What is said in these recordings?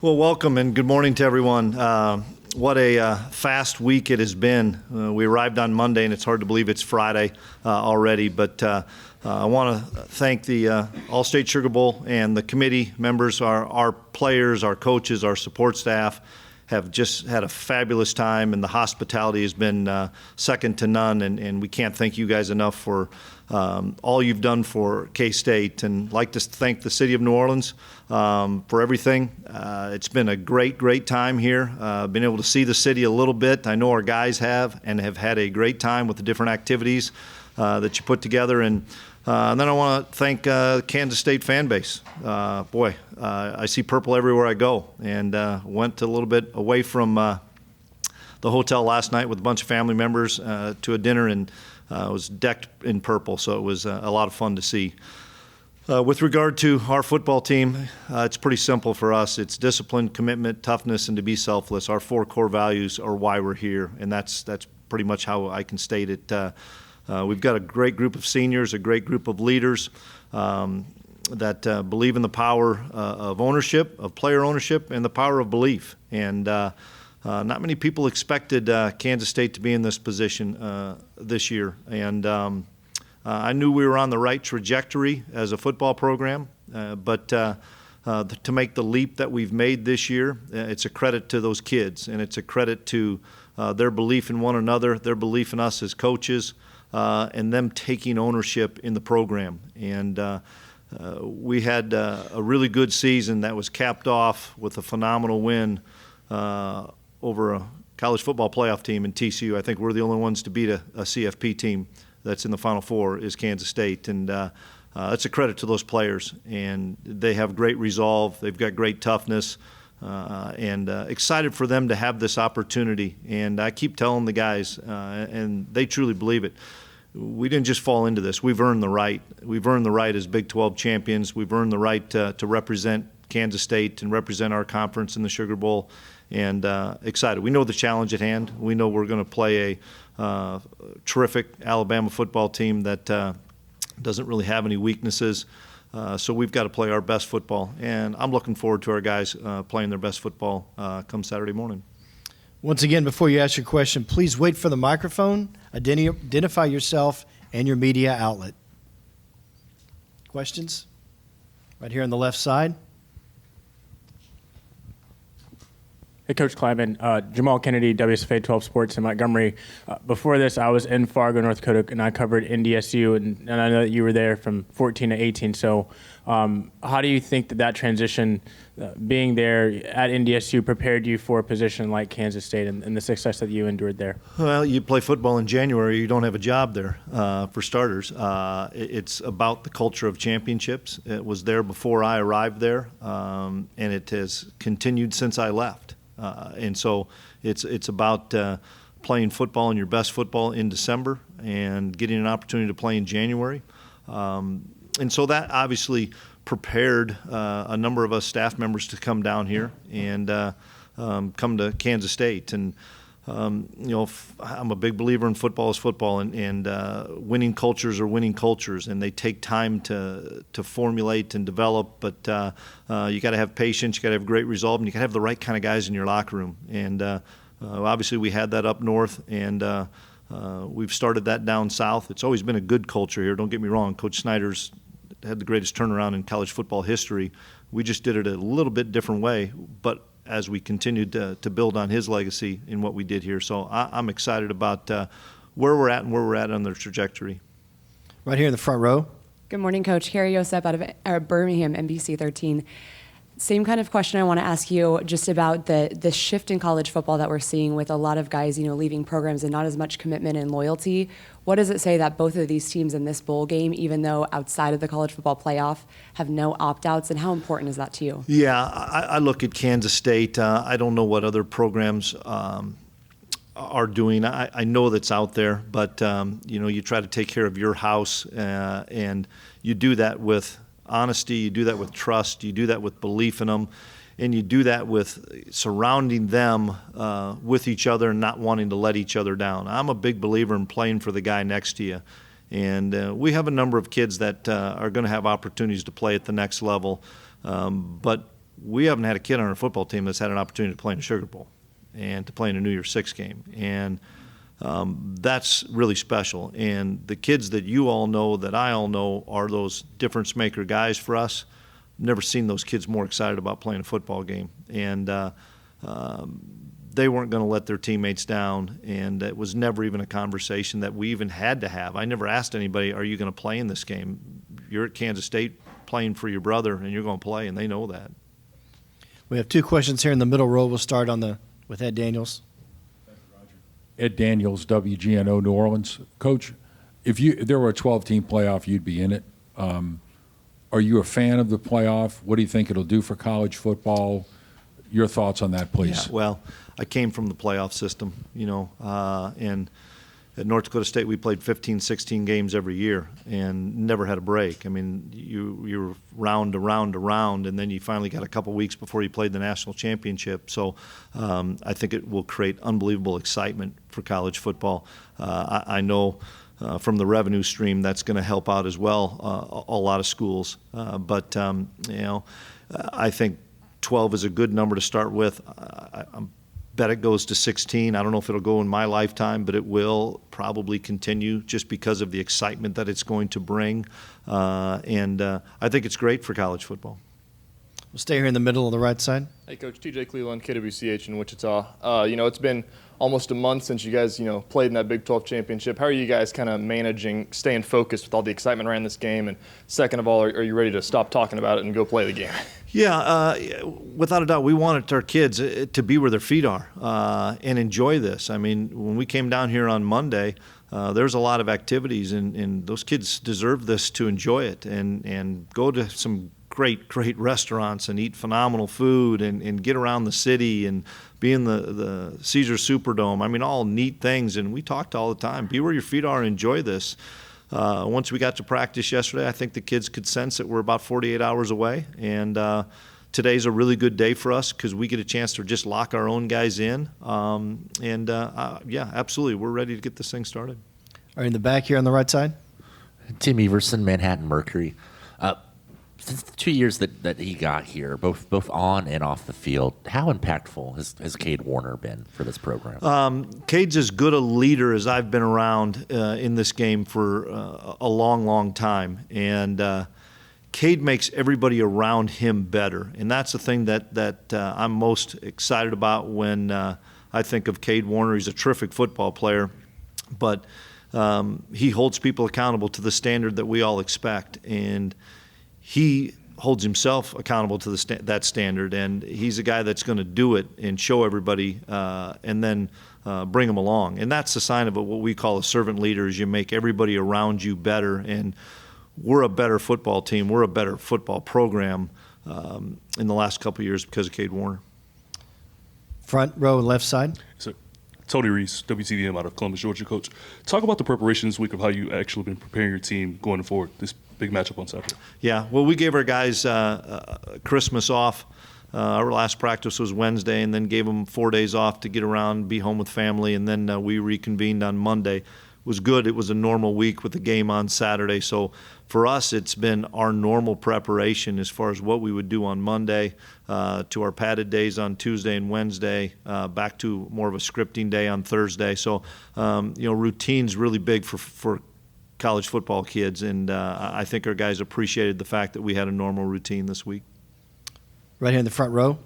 Well, welcome and good morning to everyone. What a fast week it has been. We arrived on Monday, and it's hard to believe it's Friday already. But I want to thank the Allstate Sugar Bowl and the committee members, our players, our coaches, our support staff have just had a fabulous time, and the hospitality has been second to none. And we can't thank you guys enough for all you've done for K-State, and like to thank the city of New Orleans for everything. It's been a great time here. Been able to see the city a little bit. I know our guys have, and have had a great time with the different activities that you put together. And then I want to thank Kansas State fan base. I see purple everywhere I go, and went a little bit away from the hotel last night with a bunch of family members to a dinner, and it was decked in purple, so it was a lot of fun to see. With regard to our football team, it's pretty simple for us. It's discipline, commitment, toughness, and to be selfless. Our four core values are why we're here, and that's pretty much how I can state it. We've got a great group of seniors, a great group of leaders that believe in the power of ownership, of player ownership, and the power of belief. And not many people expected Kansas State to be in this position this year. And I knew we were on the right trajectory as a football program, but to make the leap that we've made this year, it's a credit to those kids, and it's a credit to their belief in one another, their belief in us as coaches, and them taking ownership in the program. And we had a really good season that was capped off with a phenomenal win over a college football playoff team in TCU. I think we're the only ones to beat a CFP team that's in the Final Four is Kansas State. And it's a credit to those players. And they have great resolve. They've got great toughness. And excited for them to have this opportunity. And I keep telling the guys, and they truly believe it, we didn't just fall into this. We've earned the right. We've earned the right as Big 12 champions. We've earned the right to represent Kansas State and represent our conference in the Sugar Bowl. And excited. We know the challenge at hand. We know we're going to play a terrific Alabama football team that doesn't really have any weaknesses. So we've got to play our best football. And I'm looking forward to our guys playing their best football come Saturday morning. Once again, before you ask your question, please wait for the microphone. Identify yourself and your media outlet. Questions? Right here on the left side. Hey, Coach Klieman, Jamal Kennedy, WSFA 12 Sports in Montgomery. Before this, I was in Fargo, North Dakota, and I covered NDSU, and I know that you were there from 14 to 18. So how do you think that transition, being there at NDSU, prepared you for a position like Kansas State and the success that you endured there? Well, you play football in January, you don't have a job there, for starters. It's about the culture of championships. It was there before I arrived there, and it has continued since I left. And so it's about playing football and your best football in December and getting an opportunity to play in January. And so that obviously prepared a number of us staff members to come down here and come to Kansas State. And I'm a big believer in football is football, and winning cultures are winning cultures, and they take time to formulate and develop. But you got to have patience, you got to have great resolve, and you got to have the right kind of guys in your locker room. And obviously we had that up north, and we've started that down south. It's always been a good culture here. Don't get me wrong. Coach Snyder's had the greatest turnaround in college football history. We just did it a little bit different way, but as we continued to build on his legacy in what we did here. So I'm excited about where we're at and where we're at on their trajectory. Right here in the front row. Good morning, Coach. Carrie Yosep out of Birmingham, NBC 13. Same kind of question I want to ask you just about the shift in college football that we're seeing with a lot of guys, leaving programs and not as much commitment and loyalty. What does it say that both of these teams in this bowl game, even though outside of the college football playoff, have no opt-outs, and how important is that to you? Yeah, I look at Kansas State. I don't know what other programs are doing. I know that's out there, but you try to take care of your house, and you do that with honesty, you do that with trust, you do that with belief in them, and you do that with surrounding them with each other and not wanting to let each other down. I'm a big believer in playing for the guy next to you, and we have a number of kids that are going to have opportunities to play at the next level, but we haven't had a kid on our football team that's had an opportunity to play in a Sugar Bowl and to play in a New Year's Six game. And that's really special. And the kids that you all know, that I all know, are those difference maker guys for us. Never seen those kids more excited about playing a football game. And they weren't going to let their teammates down, and it was never even a conversation that we even had to have. I never asked anybody, are you going to play in this game? You're at Kansas State playing for your brother, and you're going to play, and they know that. We have two questions here in the middle row. We'll start with Ed Daniels. Ed Daniels, WGNO New Orleans. Coach, if there were a 12-team playoff, you'd be in it. Are you a fan of the playoff? What do you think it'll do for college football? Your thoughts on that, please. Yeah, well, I came from the playoff system, and at North Dakota State we played 15, 16 games every year and never had a break. I mean, you were round to round to round, and then you finally got a couple weeks before you played the national championship. So I think it will create unbelievable excitement for college football. I know from the revenue stream that's going to help out as well a lot of schools. But I think 12 is a good number to start with. I bet it goes to 16. I don't know if it'll go in my lifetime, but it will probably continue just because of the excitement that it's going to bring. And I think it's great for college football. We'll stay here in the middle on the right side. Hey, Coach. TJ Cleveland, KWCH in Wichita. It's been almost a month since you guys, played in that Big 12 championship. How are you guys kind of managing, staying focused with all the excitement around this game? And second of all, are you ready to stop talking about it and go play the game? Yeah, without a doubt, we wanted our kids to be where their feet are and enjoy this. I mean, when we came down here on Monday, there's a lot of activities, and those kids deserve this to enjoy it and go to some great restaurants and eat phenomenal food and get around the city and be in the Caesars Superdome. I mean, all neat things, and we talked all the time. Be where your feet are and enjoy this. Once we got to practice yesterday, I think the kids could sense that we're about 48 hours away, and today's a really good day for us because we get a chance to just lock our own guys in. Yeah, absolutely, we're ready to get this thing started. All right, in the back here on the right side. Tim Everson, Manhattan Mercury. Since the 2 years that he got here, both on and off the field, how impactful has Cade Warner been for this program? Cade's as good a leader as I've been around in this game for a long time. And Cade makes everybody around him better. And that's the thing that I'm most excited about when I think of Cade Warner. He's a terrific football player, but he holds people accountable to the standard that we all expect. And he holds himself accountable to that standard, and he's a guy that's going to do it and show everybody and then bring them along. And that's the sign of what we call a servant leader, is you make everybody around you better. And we're a better football team. We're a better football program in the last couple of years because of Cade Warner. Front row, left side. So, Tony Reese, WCVM out of Columbus, Georgia. Coach, talk about the preparation this week of how you actually been preparing your team going forward, this big matchup on Saturday. Yeah, well, we gave our guys Christmas off. Our last practice was Wednesday, and then gave them 4 days off to get around, be home with family, and then we reconvened on Monday. It was good. It was a normal week with the game on Saturday. So for us, it's been our normal preparation as far as what we would do on Monday, to our padded days on Tuesday and Wednesday, back to more of a scripting day on Thursday. So, routine's really big for college football kids, and I think our guys appreciated the fact that we had a normal routine this week. Right here in the front row.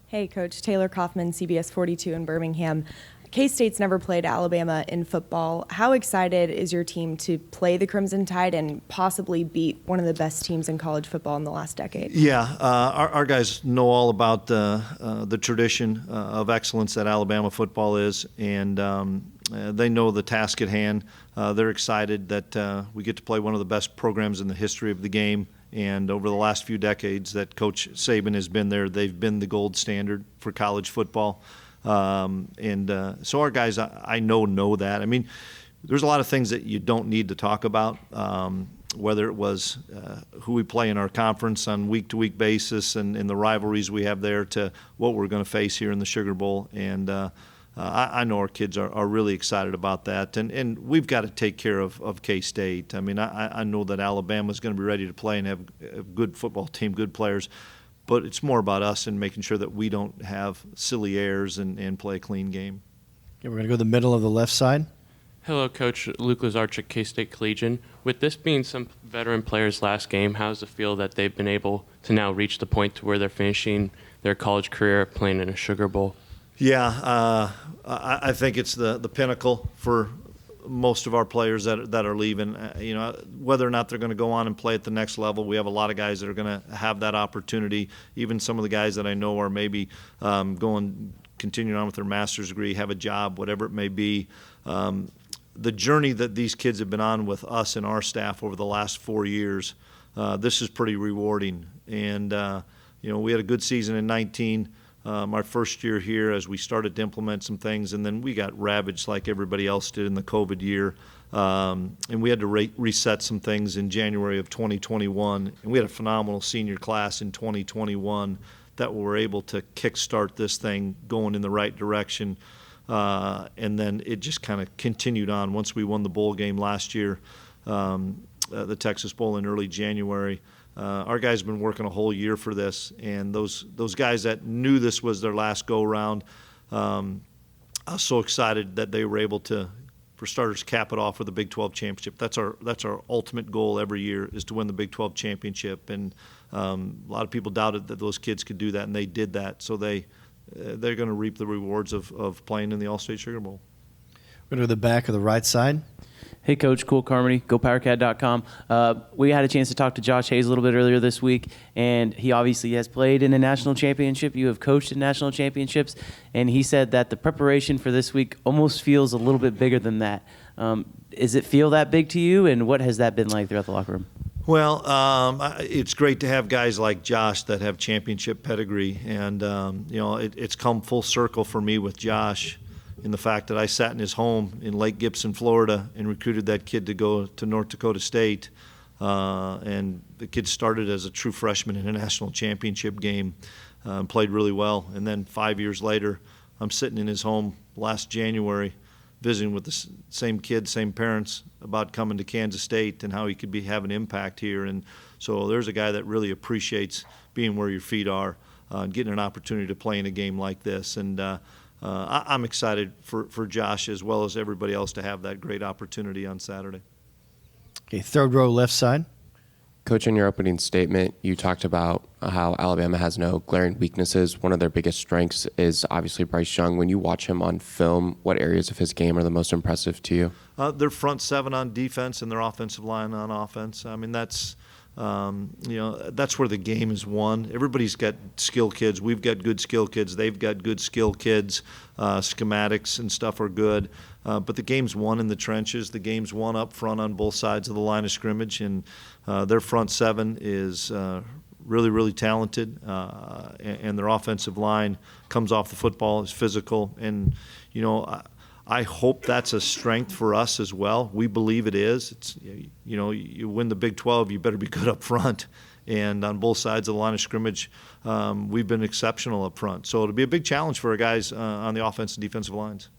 Hey, Coach. Taylor Kaufman, CBS 42 in Birmingham. K-State's never played Alabama in football. How excited is your team to play the Crimson Tide and possibly beat one of the best teams in college football in the last decade? Yeah, our guys know all about the tradition of excellence that Alabama football is, and they know the task at hand. They're excited that we get to play one of the best programs in the history of the game. And over the last few decades that Coach Saban has been there, they've been the gold standard for college football. So our guys, I know that. I mean, there's a lot of things that you don't need to talk about, whether it was who we play in our conference on week-to-week basis and the rivalries we have there, to what we're going to face here in the Sugar Bowl. And I know our kids are really excited about that. And we've got to take care of K-State. I mean, I know that Alabama's going to be ready to play and have a good football team, good players. but it's more about us and making sure that we don't have silly errors and play a clean game. Okay, we're going to go to the middle of the left side. Hello, Coach. Luke Lazarchuk, K-State Collegian. With this being some veteran players' last game, how does it feel that they've been able to now reach the point to where they're finishing their college career playing in a Sugar Bowl? Yeah, I think it's the pinnacle for most of our players that are leaving. You know, whether or not they're going to go on and play at the next level, we have a lot of guys that are going to have that opportunity. Even some of the guys that I know are maybe continuing on with their master's degree, have a job, whatever it may be. The journey that these kids have been on with us and our staff over the last 4 years, this is pretty rewarding. And, you know, we had a good season in 19. Our first year here as we started to implement some things, and then we got ravaged like everybody else did in the COVID year. And we had to reset some things in January of 2021. And we had a phenomenal senior class in 2021 that were able to kickstart this thing going in the right direction. And then it just kind of continued on once we won the bowl game last year, the Texas Bowl in early January. Our guys have been working a whole year for this, and those guys that knew this was their last go-around, I was so excited that they were able to, for starters, cap it off with the Big 12 championship. That's our ultimate goal every year, is to win the Big 12 championship. And a lot of people doubted that those kids could do that, and they did that. So they're going to reap the rewards of playing in the Allstate Sugar Bowl. We're going to the back of the right side. Hey, Coach. Cool Carmody, GoPowerCat.com. We had a chance to talk to Josh Hayes a little bit earlier this week, and he obviously has played in a national championship. You have coached in national championships, and he said that the preparation for this week almost feels a little bit bigger than that. Does it feel that big to you, and what has that been like throughout the locker room? Well, it's great to have guys like Josh that have championship pedigree, and you know, it's come full circle for me with Josh in the fact that I sat in his home in Lake Gibson, Florida, and recruited that kid to go to North Dakota State, and the kid started as a true freshman in a national championship game, played really well, and then 5 years later, I'm sitting in his home last January visiting with the same kids, same parents, about coming to Kansas State and how he could have an impact here. And so there's a guy that really appreciates being where your feet are, getting an opportunity to play in a game like this. And I'm excited for Josh as well as everybody else to have that great opportunity on Saturday. Okay, third row left side. Coach, in your opening statement, you talked about how Alabama has no glaring weaknesses. One of their biggest strengths is obviously Bryce Young. When you watch him on film, what areas of his game are the most impressive to you? Their front seven on defense and their offensive line on offense. I mean, that's that's where the game is won. Everybody's got skill kids. We've got good skill kids. They've got good skill kids. Schematics and stuff are good. But the game's won in the trenches. The game's won up front on both sides of the line of scrimmage. And their front seven is really, really talented. And their offensive line comes off the football, is physical. And, you know, I hope that's a strength for us as well. We believe it is. It's, you know, you win the Big 12, you better be good up front. And on both sides of the line of scrimmage, we've been exceptional up front. So it'll be a big challenge for our guys on the offense and defensive lines.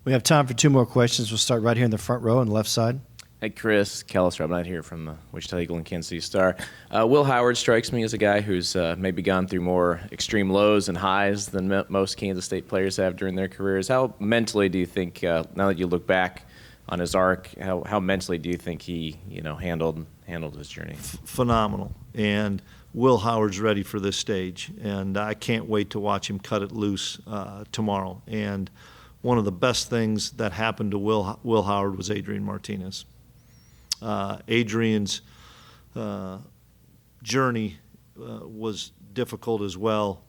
We have time for two more questions. We'll start right here in the front row on the left side. Hey, Chris, Kellis, I'm not here from the Wichita Eagle and Kansas City Star. Will Howard strikes me as a guy who's maybe gone through more extreme lows and highs than most Kansas State players have during their careers. How mentally do you think, now that you look back on his arc, how mentally do you think he, handled his journey? Phenomenal. And Will Howard's ready for this stage, and I can't wait to watch him cut it loose tomorrow. And one of the best things that happened to Will Howard was Adrian Martinez. Adrian's journey was difficult as well,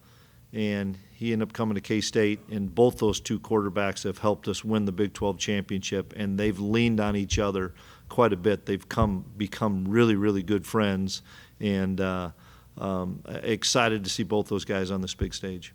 and he ended up coming to K-State, and both those two quarterbacks have helped us win the Big 12 championship, and they've leaned on each other quite a bit. They've become really, really good friends, and excited to see both those guys on this big stage.